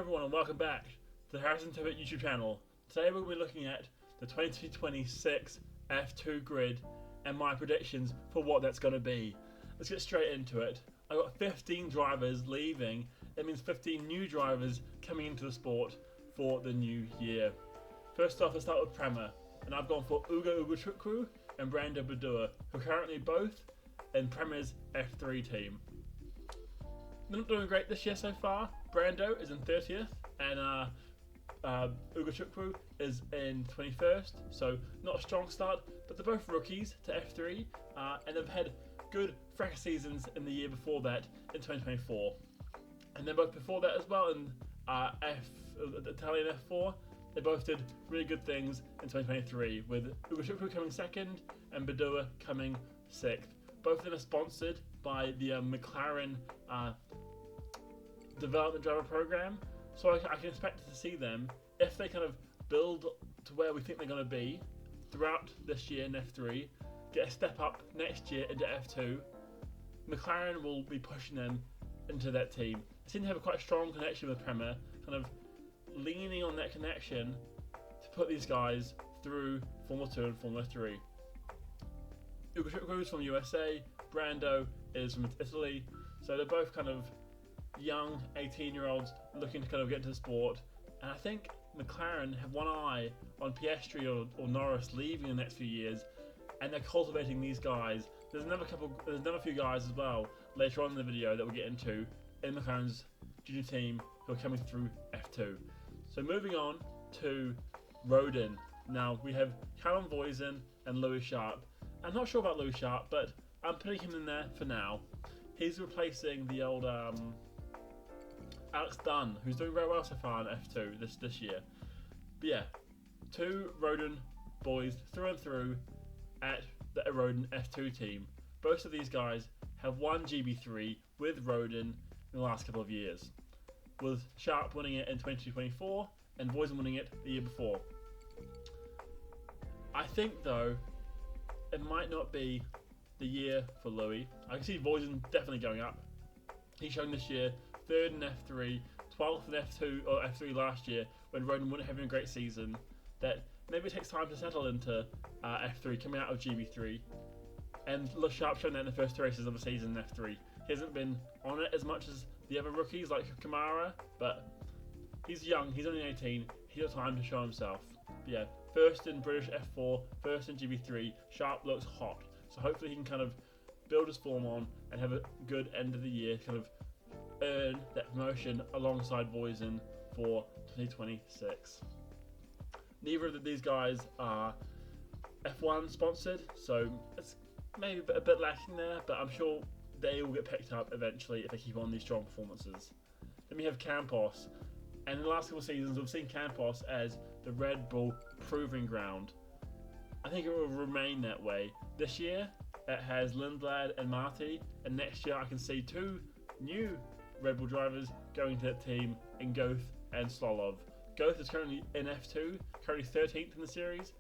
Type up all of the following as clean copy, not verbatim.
everyone and welcome back to the Harrison to It YouTube channel. Today we'll be looking at the 2026 F2 grid and my predictions for what that's going to be. Let's get straight into it. I've got 15 drivers leaving. That means 15 new drivers coming into the sport for the new year. First off, let's start with Prema, and I've gone for Ugo Chukwu and Brando Badua, who are currently both in Prema's F3 team. They're not doing great this year so far. Brando is in 30th and Ugo Chukwu is in 21st, so not a strong start, but they're both rookies to F3 and they've had good fresh seasons in the year before that in 2024. And then both before that as well in the Italian F4, they both did really good things in 2023, with Ugo Chukwu coming second and Badua coming sixth. Both of them are sponsored by the McLaren development driver program, so I can expect to see them, if they kind of build to where we think they're going to be throughout this year in F3, get a step up next year into F2, McLaren will be pushing them into that team. They seem to have a quite strong connection with Prema, kind of leaning on that connection to put these guys through Formula 2 and Formula 3. Ugo Chukwu is from USA, Brando is from Italy, so they're both kind of young 18-year-olds looking to kind of get into the sport, and I think McLaren have one eye on Piastri or Norris leaving in the next few years, and they're cultivating these guys. There's another few guys as well later on in the video that we'll get into in McLaren's junior team who are coming through F2. So moving on to Rodin. Now we have Callum Voisin and Louis Sharp. I'm not sure about Louis Sharp, but I'm putting him in there for now. He's replacing the old Alex Dunn, who's doing very well so far in F2 this year. But yeah, two Rodin boys through and through at the Rodin F2 team. Both of these guys have won GB3 with Rodin in the last couple of years, with Sharp winning it in 2024 and Voisin winning it the year before. I think though, it might not be the year for Louis. I can see Voisin definitely going up. He's shown this year 3rd in F3, 12th in F2 or F3 last year when Rodin wasn't having a great season. That maybe it takes time to settle into F3 coming out of GB3. And Louis Sharp shown that in the first two races of the season in F3. He hasn't been on it as much as the other rookies like Kamara, but he's young, he's only 18, he's got time to show himself. But yeah, first in British F4, first in GB3, Sharp looks hot. So hopefully he can kind of build his form on and have a good end of the year, kind of earn that promotion alongside Voisin for 2026. Neither of these guys are F1 sponsored, so it's maybe a bit lacking there, but I'm sure they will get picked up eventually if they keep on these strong performances. Then we have Campos, and in the last couple of seasons we've seen Campos as the Red Bull proving ground. I think it will remain that way. This year it has Lindblad and Marti, and next year I can see two new Red Bull drivers going to that team in Goth and Slolov. Goth is currently in F2, currently 13th in the series.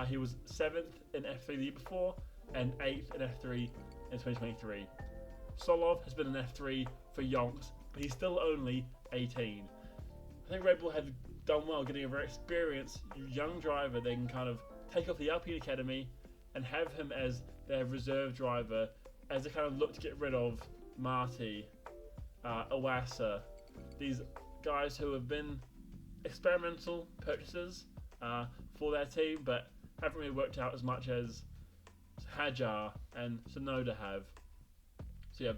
He was 7th in F3 the year before and 8th in F3 in 2023. Slolov has been in F3 for yonks, but he's still only 18. I think Red Bull have done well getting a very experienced young driver they can kind of take off the Alpine Academy and have him as their reserve driver as they kind of look to get rid of Marti, Iwasa, these guys who have been experimental purchases for their team but haven't really worked out as much as Hajar and Sonoda have. So yeah,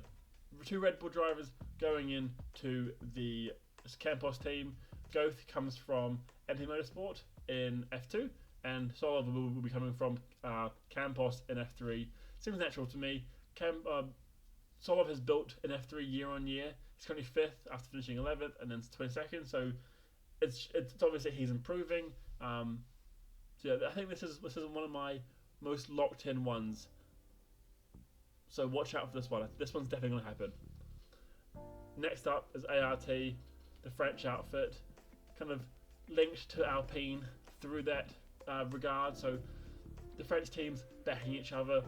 two Red Bull drivers going into the Campos team. Goth comes from MP Motorsport in F2 and Solov will be coming from Campos in F3. Seems natural to me. Solov has built in F3 year on year. He's currently 5th after finishing 11th and then 22nd, so it's obviously he's improving. So yeah, I think this is one of my most locked in ones. So watch out for this one. This one's definitely going to happen. Next up is ART, the French outfit, kind of linked to Alpine through that regard. So the French teams backing each other,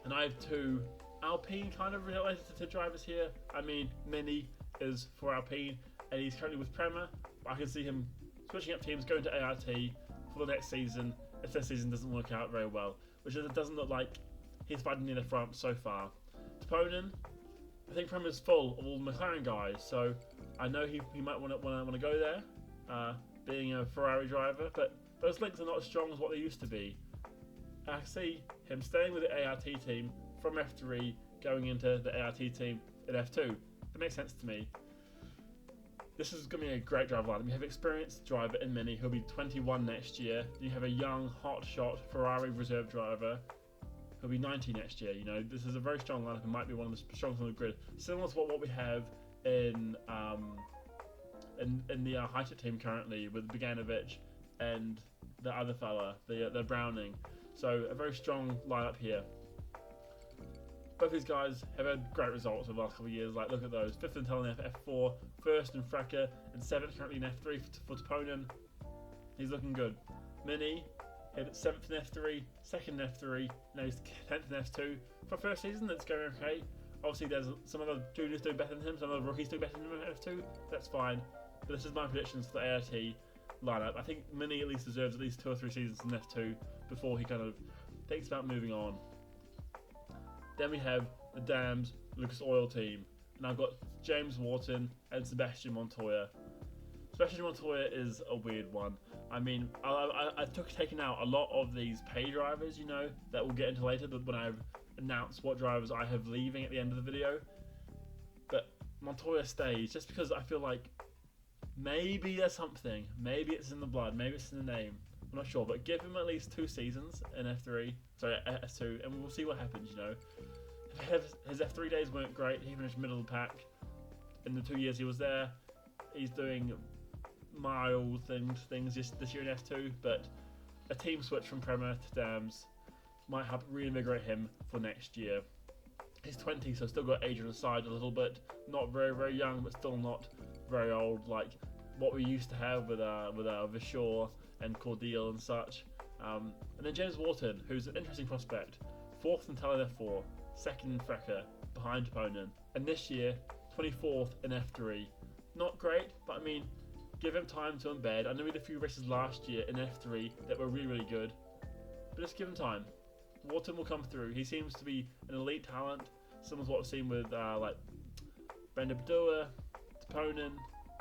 and I have two Alpine kind of related to drivers here. I mean, Mini is for Alpine, and he's currently with Prema. I can see him switching up teams, going to ART for the next season if this season doesn't work out very well, which it doesn't look like he's fighting near the front so far. Toponen, I think Prema's full of all the McLaren guys, so I know he might want to go there, being a Ferrari driver, but those links are not as strong as what they used to be. I see him staying with the ART team from F3, going into the ART team in F2. That makes sense to me. This is going to be a great driver lineup. You have experienced driver in Mini, who'll be 21 next year. You have a young, hot-shot Ferrari reserve driver, who'll be 90 next year. You know, this is a very strong lineup and might be one of the strongest on the grid. Similar to what we have in the HiTech team currently with Bogdanovic and the other fella, the Browning. So a very strong lineup here. Both these guys have had great results over the last couple of years. Like, look at those: 5th in Trident F4, 1st in Frecker, and 7th currently in F3 for Toponen. He's looking good. Mini hit 7th in F3, 2nd in F3, now he's 10th in F2. For first season, that's going okay. Obviously, there's some other juniors doing better than him, some other rookies doing better than him in F2. That's fine. But this is my predictions for the ART lineup. I think Mini at least deserves at least 2 or 3 seasons in F2 before he kind of thinks about moving on. Then we have the Dams Lucas Oil team, and I've got James Wharton and Sebastian Montoya. Sebastian Montoya is a weird one. I mean, I taken out a lot of these pay drivers, you know, that we'll get into later when I've announced what drivers I have leaving at the end of the video. But Montoya stays just because I feel like maybe there's something. Maybe it's in the blood, maybe it's in the name. I'm not sure, but give him at least 2 seasons in F2, and we'll see what happens, you know. His F3 days weren't great. He finished middle of the pack in the 2 years he was there. He's doing mild things this year in F2, but a team switch from Prema to Dams might help reinvigorate him for next year. He's 20, so still got age on the side a little bit. Not very, very young, but still not very old, like what we used to have with Vishore and Cordeal and such. And then James Wharton, who's an interesting prospect. 4th in Tallinn F4, 2nd in Frecker, behind Toponen. And this year, 24th in F3. Not great, but I mean, give him time to embed. I know we had a few races last year in F3 that were really, really good, but just give him time. Wharton will come through. He seems to be an elite talent, similar to what we've seen with like Brenda Padua, Toponen,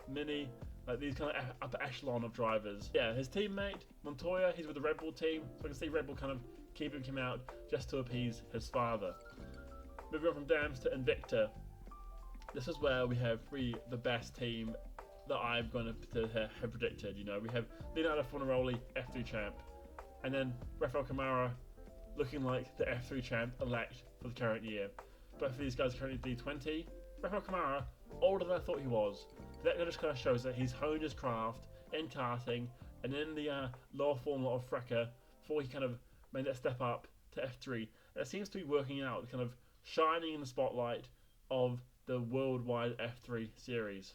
Mini, like these kind of upper echelon of drivers. Yeah, his teammate Montoya, he's with the Red Bull team, so I can see Red Bull kind of keeping him out just to appease his father. Moving on from Dams to Invicta. This is where we have the best team that I'm going to have predicted. You know, we have Leonardo Fornaroli, F3 champ, and then Rafael Camara looking like the F3 champ elect for the current year. Both of these guys are currently D20. Rafael Camara, older than I thought he was. That just kind of shows that he's honed his craft in karting and in the lower formula of Frecker before he kind of made that step up to F3. And it seems to be working out, kind of shining in the spotlight of the worldwide F3 series.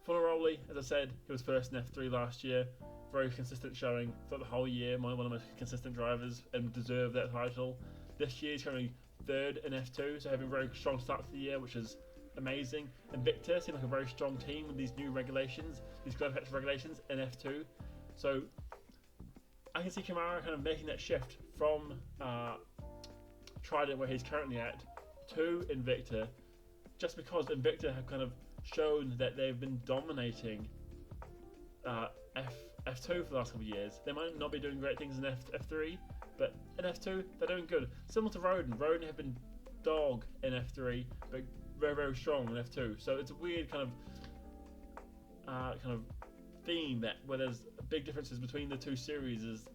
Fornaroli, as I said, he was 1st in F3 last year. Very consistent showing for the whole year. One of the most consistent drivers and deserved that title. This year he's currently 3rd in F2, so having a very strong start to the year, which is amazing. Invicta seems like a very strong team with these new regulations, these glove effects regulations in F2. So I can see Camara kind of making that shift from Trident, where he's currently at, to Invicta, just because Invicta have kind of shown that they've been dominating F2 for the last couple of years. They might not be doing great things in F3, but in F2 they're doing good. Similar to Rodin. Rodin have been dog in F3, but very, very strong in F2. So it's a weird kind of theme that where there's big differences between the two series is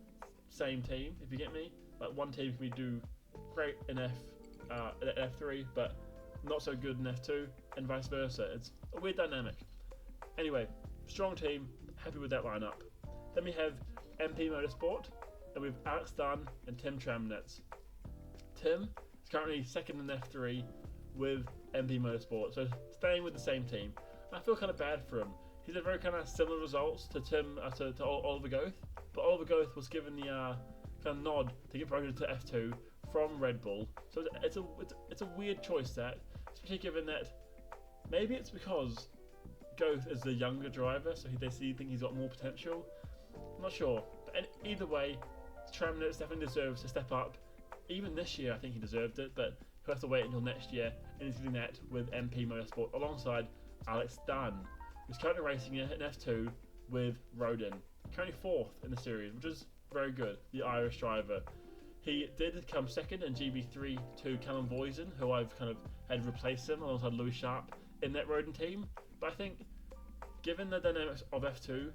same team, if you get me. Like one team can do great in F3, but not so good in F2, and vice versa. It's a weird dynamic. Anyway, strong team, happy with that lineup. Then we have MP Motorsport, and we have Alex Dunn and Tim Tramnitz. Tim is currently 2nd in F3 with MP Motorsport, so staying with the same team. I feel kind of bad for him. He's had very kind of similar results to to Oliver Goeth, but Oliver Goeth was given the kind of nod to get promoted to F2 from Red Bull. So it's a weird choice that, especially given that Maybe it's because Goth is the younger driver, so they think he's got more potential. I'm not sure. But either way, Trident definitely deserves to step up. Even this year, I think he deserved it, but he'll have to wait until next year, and he's doing that with MP Motorsport alongside Alex Dunn, who's currently racing an F2 with Rodin, currently 4th in the series, which is very good, the Irish driver. He did come 2nd in GB3 to Callum Voisin, who I've kind of had replace him alongside Louis Sharp in that Rodin team, but I think given the dynamics of F2,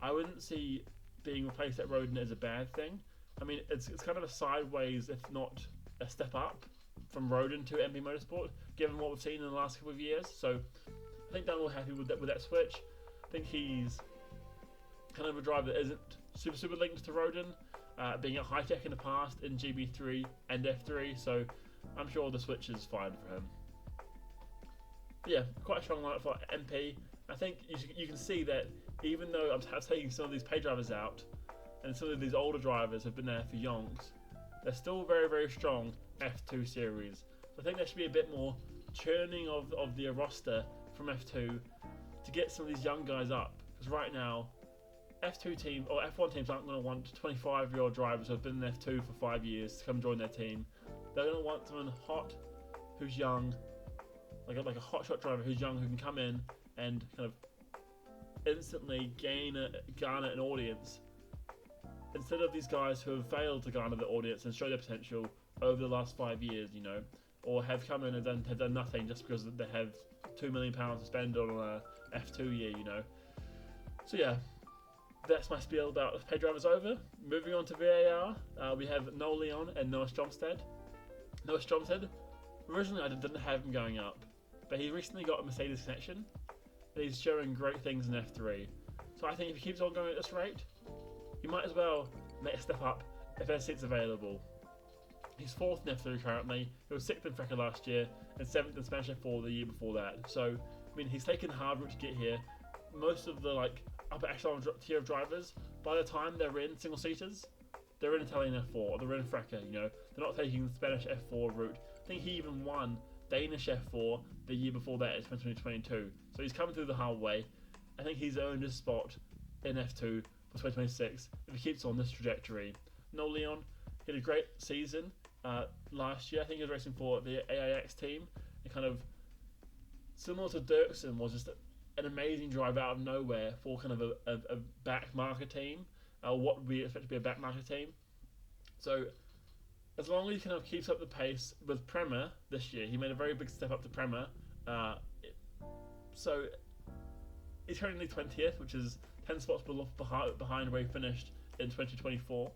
I wouldn't see being replaced at Rodin as a bad thing. I mean, it's kind of a sideways, if not a step up, from Rodin to MP Motorsport, given what we've seen in the last couple of years. So I think Dunn will be happy with that switch. I think he's kind of a driver that isn't super linked to Rodin, being at HiTech in the past in GB3 and F3, so I'm sure the switch is fine for him. But yeah, quite a strong lineup for MP. I think you can see that even though I'm taking some of these pay drivers out, and some of these older drivers have been there for yonks, they're still very strong F2 series. So I think there should be a bit more churning of the roster from F2 to get some of these young guys up. Because right now, F2 team or F1 teams aren't going to want 25-year-old drivers who have been in F2 for 5 years to come join their team. They're going to want someone hot, who's young, like a hotshot driver who's young, who can come in and kind of instantly garner an audience, instead of these guys who have failed to garner the audience and show their potential over the last 5 years, you know, or have come in and have done nothing just because they have £2 million to spend on a F2 year, you know. So yeah, that's my spiel about pay drivers over. Moving on to VAR, we have Noel Leon and Noah Stromsted. Noah Stromsted, originally I didn't have him going up, but he recently got a Mercedes connection, and he's showing great things in F3. So I think if he keeps on going at this rate, he might as well make a step up if there's seats available. He's 4th in F3 currently. He was 6th in Freca last year and 7th in Spanish F4 the year before that. So, I mean, he's taken the hard route to get here. Most of the upper echelon tier of drivers, by the time they're in single seaters, they're in Italian F4 or they're in Freca. You know, they're not taking the Spanish F4 route. I think he even won Danish F4 the year before that in 2022. So he's come through the hard way. I think he's earned his spot in F2 for 2026 if he keeps on this trajectory. Noel Leon had a great season last year. I think he was racing for the AIX team, and kind of similar to Dirksen, was just an amazing drive out of nowhere for kind of a back marker team, what we expect to be a back marker team. So as long as he kind of keeps up the pace with Prema this year, he made a very big step up to Prema. So he's currently 20th, which is 10 spots behind where he finished in 2024.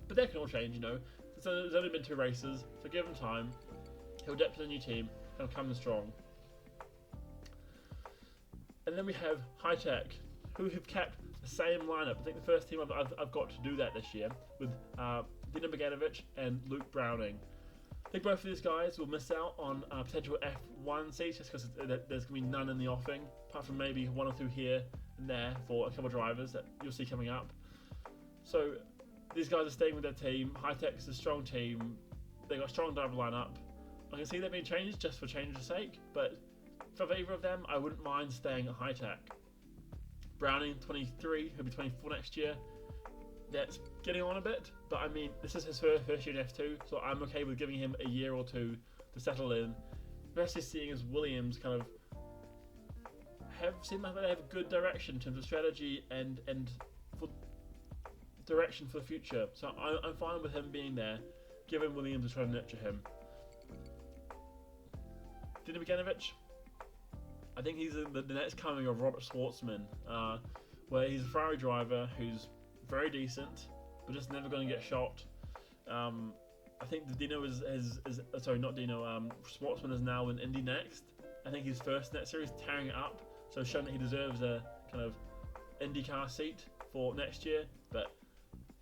But that can all change, you know. So there's only been 2 races, so give him time. He'll adapt to the new team and come in strong. And then we have HiTech, who have kept the same lineup. I think the first team I've got to do that this year, with Dino Beganovic and Luke Browning. I think both of these guys will miss out on potential F1 seats just because there's going to be none in the offing, apart from maybe 1 or 2 here and there for a couple of drivers that you'll see coming up. So these guys are staying with their team. HiTech is a strong team. They've got a strong driver lineup. I can see them being changed just for change's sake, but for either of them, I wouldn't mind staying at HiTech. Browning, 23, he'll be 24 next year. That's getting on a bit, but I mean, this is his first year in F2, so I'm okay with giving him a year or 2 to settle in. Especially seeing as Williams kind of seem like they have a good direction in terms of strategy and for direction for the future. So I'm fine with him being there, given Williams is trying to nurture him. Dino Beganovic, I think he's the next coming of Robert Schwartzman, where he's a Ferrari driver who's very decent, but just never going to get shot. I think the Dino Schwartzman is now in Indy Next. I think he's first in that series, tearing it up, so showing that he deserves a kind of IndyCar seat for next year. But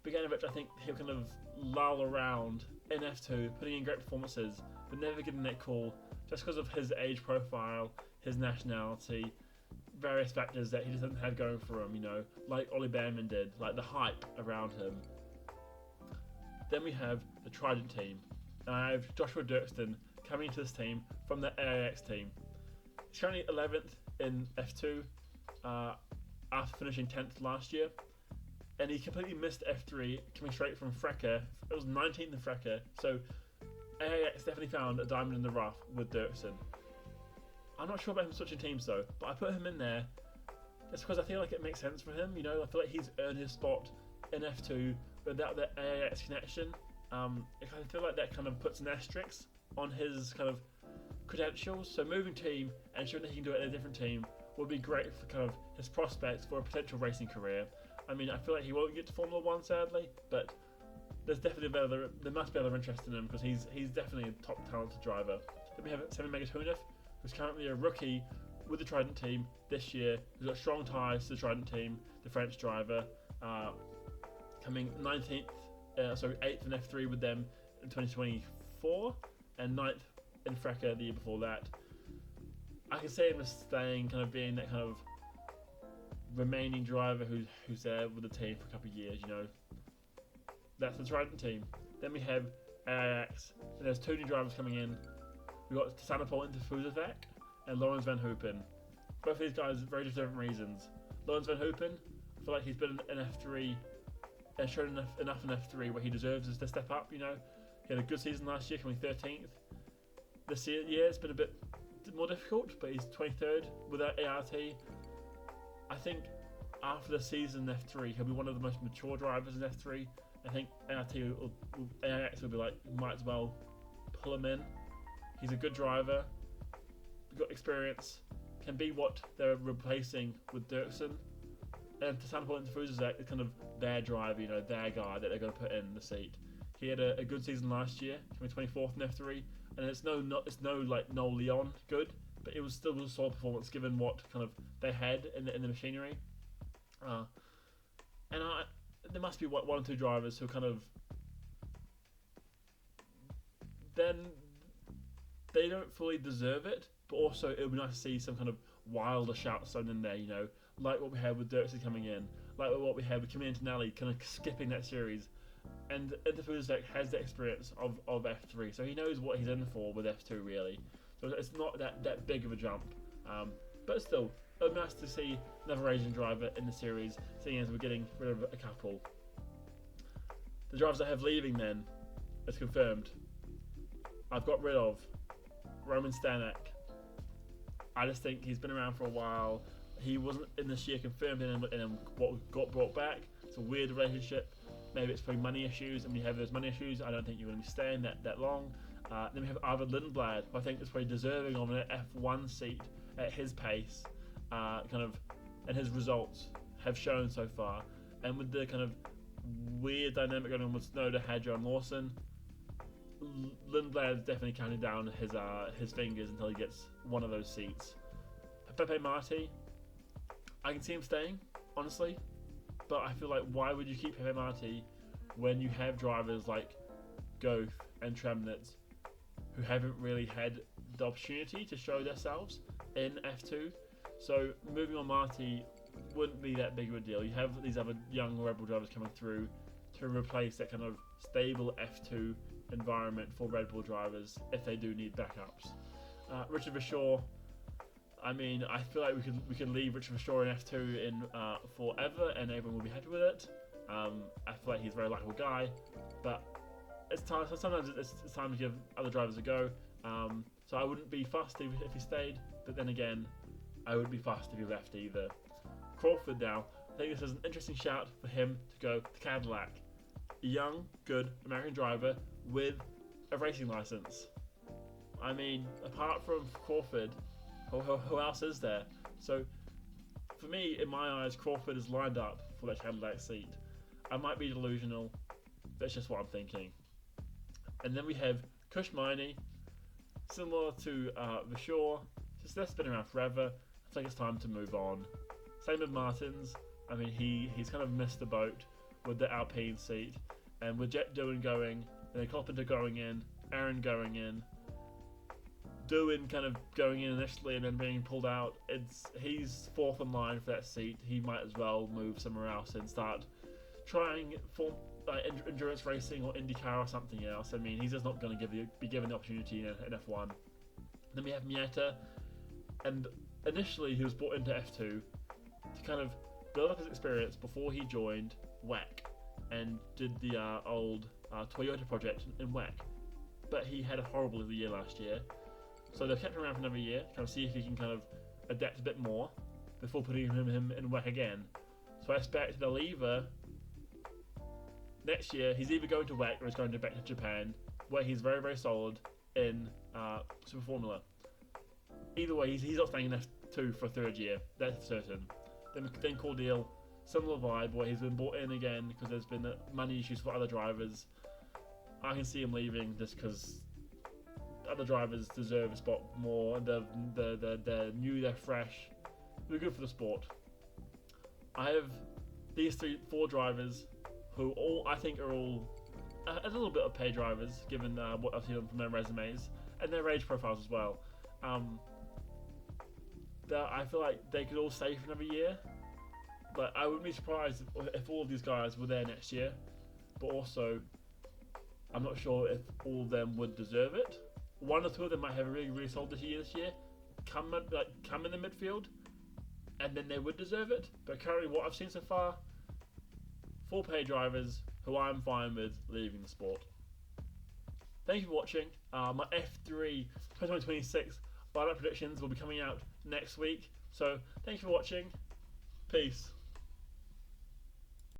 Beganovic, I think he'll kind of lull around in F2, putting in great performances, but never getting that call, just because of his age profile, his nationality, various factors that he doesn't have going for him, you know, like Ollie Behrman did, like the hype around him. Then we have the Trident team, and I have Joshua Dirksen coming into this team from the AIX team. He's currently 11th in F2 after finishing 10th last year. And he completely missed F3 coming straight from Frecker. It was 19th in Frecker. So AAX definitely found a diamond in the rough with Dirksen. I'm not sure about him switching teams though, but I put him in there just because I feel like it makes sense for him. You know, I feel like he's earned his spot in F2 without the AAX connection. I feel like that kind of puts an asterisk on his kind of credentials. So moving team and showing that he can do it in a different team would be great for kind of his prospects for a potential racing career. I mean, I feel like he won't get to Formula 1 sadly, but there's definitely there must be other interest in him because he's definitely a top talented driver. Then we have Semi Megatunov, who's currently a rookie with the Trident team this year. He's got strong ties to the Trident team, the French driver, coming 19th, 8th in F3 with them in 2024, and 9th in Frecker the year before that. I can see him as staying, kind of being that kind of remaining driver who's there with the team for a couple of years, you know. That's the Trident team. Then we have AIX, and there's 2 new drivers coming in. We've got Sanapol into Fuzavec and Lawrence Van Hoopen. Both of these guys for very different reasons. Lawrence Van Hoopen, I feel like he's been in F3 and shown enough in F3 where he deserves to step up, you know. He had a good season last year, coming 13th. This year, it's been a bit more difficult, but he's 23rd without ART. I think after the season in F3, he'll be one of the most mature drivers in F3. I think AIX will be like, might as well pull him in. He's a good driver, got experience, can be what they're replacing with Dirksen. And to Sanapol and Fuzazek is kind of their driver, you know, their guy that they're going to put in the seat. He had a good season last year, coming 24th in F3, and it's no like Noel Leon good, but it was still a solid performance given what kind of they had in the machinery. There must be one or two drivers who kind of then they don't fully deserve it, but also it would be nice to see some kind of wilder shouts thrown in there, you know, like what we had with Dirksen coming in, like what we had with Kimi Antonelli kind of skipping that series. And Interfuzek has the experience of F3, so he knows what he's in for with F2 really. So it's not that big of a jump, but still, it would be nice to see another Asian driver in the series, seeing as we're getting rid of a couple. The drivers I have leaving then, as confirmed, I've got rid of Roman Stanek. I just think he's been around for a while. He wasn't in this year confirmed in what got brought back. It's a weird relationship. Maybe it's probably money issues, and when you have those money issues, I don't think you're going to be staying that long. Then we have Arvid Lindblad, who I think is probably deserving of an F1 seat at his pace, and his results have shown so far. And with the kind of weird dynamic going on with Snowder, Hadjo, and Lawson, Lindblad is definitely counting down his fingers until he gets one of those seats. Pepe Marti, I can see him staying, honestly. But I feel like, why would you keep Pepe Marti when you have drivers like Goth and Tremnitz who haven't really had the opportunity to show themselves in F2? So moving on Marti wouldn't be that big of a deal. You have these other young Red Bull drivers coming through to replace that kind of stable F2 environment for Red Bull drivers if they do need backups. Richard Vishaw, I mean, I feel like we could leave Richard Vishaw in F2 in forever, and everyone will be happy with it. I feel like he's a very likable guy, but it's time. Sometimes it's time to give other drivers a go. So I wouldn't be fussed if he stayed, but then again, I wouldn't be fussed if he left either. Crawford now, I think this is an interesting shout for him to go to Cadillac. A young, good American driver with a racing license. I mean, apart from Crawford, who else is there? So, for me, in my eyes, Crawford is lined up for that Cadillac seat. I might be delusional, that's just what I'm thinking. And then we have Kushmini, similar to Vishaw, just that's been around forever. I think it's time to move on. Same with Martins. I mean, he's kind of missed the boat with the Alpine seat, and with Jet Doohan going, and then Carpenter going in, Aaron going in, Doohan kind of going in initially and then being pulled out. He's fourth in line for that seat. He might as well move somewhere else and start trying for endurance racing or IndyCar or something else. I mean, he's just not going to be given the opportunity in F1. Then we have Mieta. And initially he was brought into F2 to kind of build up his experience before he joined WEC and did the old Toyota project in WEC. But he had a horrible year last year, so they've kept him around for another year, kind of see if he can kind of adapt a bit more before putting him in WEC again. So I expect they'll either next year he's either going to WEC or he's going back to Japan, where he's very, very solid in Super Formula. Either way, he's not staying in F2 for a third year, that's certain. Then Cordial, similar vibe, where he's been brought in again because there's been money issues for other drivers. I can see him leaving just because other drivers deserve a spot more, and they're new, they're fresh, they're good for the sport. I have these 4 drivers who I think are all a little bit of pay drivers, given what I've seen from their resumes and their age profiles as well. I feel like they could all stay for another year, but I wouldn't be surprised if all of these guys were there next year. But also, I'm not sure if all of them would deserve it. 1 or 2 of them might have a really, really solid this year, come in the midfield, and then they would deserve it. But currently, what I've seen so far, 4 pay drivers who I'm fine with leaving the sport. Thank you for watching. My F3 2026 lineup predictions will be coming out next week. So thank you for watching. Peace.